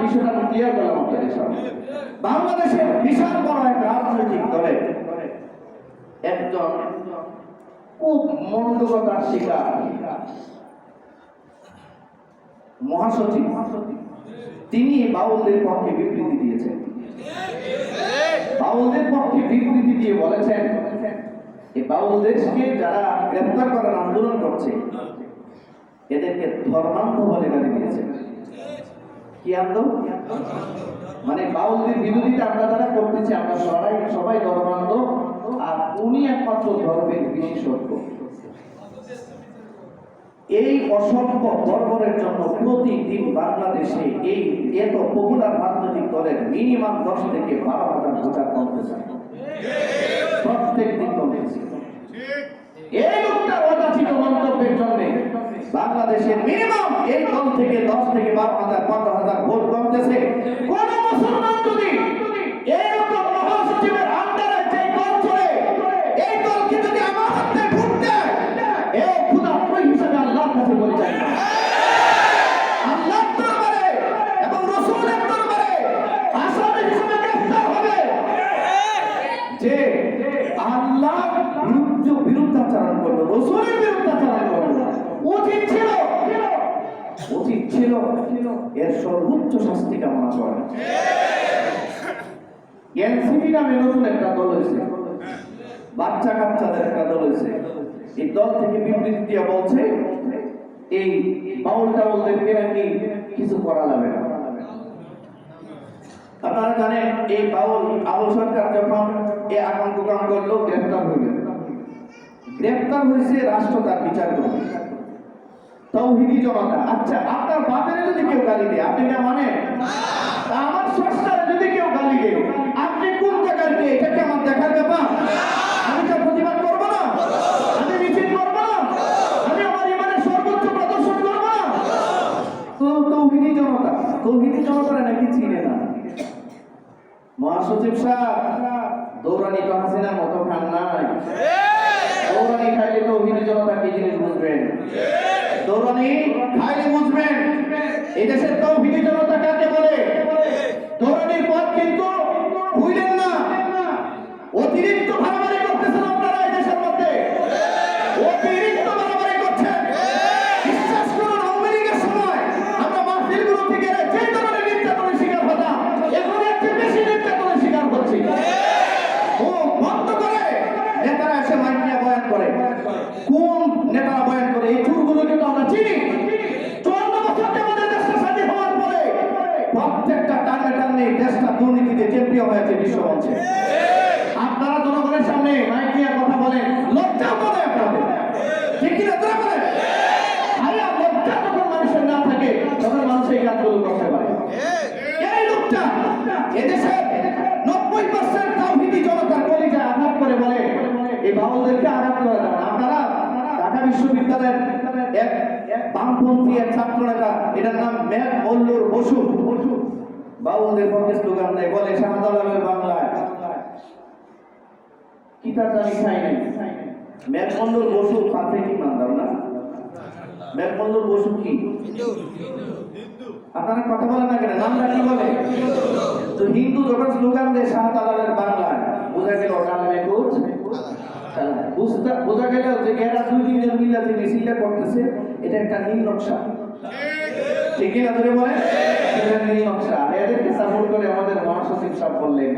বিষয়টা ক্লিয়ার করলাম আপনাদের সামনে। বাংলাদেশের বিশাল বড় এক রাজনৈতিক দলে একজন খুব মন্দগতার শিকার মহাসচিব, তিনি বাউলদের পক্ষে বিবৃতি দিয়েছেন। বাউলদের পক্ষে বিবৃতি দিয়ে বলেছেন এই বাউলদেরকে যারা গ্রেফতার করার আন্দোলন করছে এদেরকে ধর্মান্ধ বলে গালি দিয়েছেন। কি আন্দোলন? মানে বাউলদের বিরোধিতা আমরা যারা করতেছি আমরা সবাই ধর্মান্ধ, আর উনি একমাত্র ধর্মের বিশেষজ্ঞ। এই অসম্ভব বর্বরের জন্য প্রতিদিন বাংলাদেশে এই এত পপুলার রাজনৈতিক দলের মিনিমাম 10 থেকে 12,000 ভোটার কমতেছে, প্রত্যেক দিন কমতেছে। এই লোকটার অযাচিত মন্তব্যের জন্য বাংলাদেশের মিনিমাম এই দল থেকে 10 থেকে 12,000 15,000 ভোট কমতেছে। কোন মুসলমান যদি এরকম মহাসচিবের আন্ডারে যে দল চলে এই দলকে যদি আমার হাতে ভোট দেয় এ ক্ষুধার্ত হিসেবে আল্লাহর কাছে বলে যায় না, আল্লাহর দরবারে এবং রাসূলের দরবারে আসামি হিসেবে গ্রেফতার হবে। যে আল্লাহ বিরুদ্ধাচরণ করলো, রাসূলের বিরুদ্ধাচরণ করলো, উচিত ছিল এর সর্বোচ্চ শাস্তি কামনা করা। এনসিপি নামে নতুন একটা দল হয়েছে, বাচ্চা কাচ্চাদের একটা দল হয়েছে। এই দল থেকে বিবৃতি দিয়ে বলছে এই বাউল টাউলদেরকে নাকি কিছু করা যাবে না। আপনারা জানেন এই বাউল আবু সরকার যখন এই আকাঙ্ক্ষা কাম করলো গ্রেফতার হয়েছে, রাষ্ট্র তার বিচার করবে। তাওহীদি জনতা, আচ্ছা আপনার বাপের যদি কেউ গালি দেয় আপনি না মানে, আমার স্রষ্টার যদি কেউ গালি দেয় আপনি কোন জায়গায় কে? এটা কি আমার দেখার ব্যাপার? আমি তার প্রতিবাদ করবো না? আমি মিছিল করবো না? আমি আমার ইমানের সর্বোচ্চ প্রদর্শন করবো না? তো তাওহীদি জনতারা নাকি চিনে না। মহাসচিব সাহেব দৌড়ানি তো হাসিনার মতো খান নাই। দৌড়ানি খাইলে তাওহীদি জনতা কি জিনিস বুঝবেন? দৌড়ানি খাইলে বুঝবেন এই দেশের তাওহীদি জনতা কাকে বলে। দৌড়ানির পথ কিন্তু ভুলেন না। অতিরিক্ত মারামারি করতেছেন আপনারা এই দেশের মধ্যে, অতিরিক্ত মারামারি করছেন। বিশ্বাস করুন আওয়ামী লীগের সময় আমরা মাহফিলগুলো থেকে যে ধরনের নির্যাতনের শিকার হতাম এখন এর চেয়ে বেশি নির্যাতনের শিকার হচ্ছি। ও বন্ধ করে নেতারা এসে মাইক নিয়ে বয়ান করে। কোন নেতারা বয়ান করে? এই চুরগুলোকে তো আমরা চিনি। 14 বছর আমাদের দেশটা স্বাধীন হওয়ার পরে প্রত্যেকটা টানে দেশটা দুর্নীতিতে চ্যাম্পিয়ন হয়েছে বিশ্বমঞ্চে। আপনারা জনগণের সামনে মাইক নিয়ে কথা বলেন, লজ্জা করে আপনাদের, ঠিক কিনা? তোরা বলেন আরে লজ্জা যখন মানুষের না থাকে তখন মানুষ এই কাজগুলো করতে পারে। এই লোকটা এদেশের 90% তাওহীদি জনতার কলিজায় আঘাত করে বলে এই বাউলদেরকে আঘাত করা যাবে না। আপনারা ঢাকা বিশ্ববিদ্যালয়ের এক বামপন্থী এক ছাত্র নেতা, এটার নাম মেঘ মল্লুর বসু, বাউলদের পক্ষে স্লোগান দেয়, বলে শাহজালালের বাংলায় কি তার জানি খাই নাই। মেঘ মল্লুর বসু সাথে কি মানতাম না? মেঘ মল্লুর বসু কি আপনারা কথা বলেন না কেন? নামটা কি বলে? তো হিন্দু যখন স্লোগান দেয় শাহজালালের বাংলায় বোঝা গেল বোঝা গেল যে এরা 2 দিনের মিলাতে মিছিলটা করতেছে, এটা একটা নীল নকশা, ঠিক না? ধরে বলে এটা নীল নকশা। এদেরকে সাপোর্ট করে আমাদের মহাসচিব সাহেব বললেন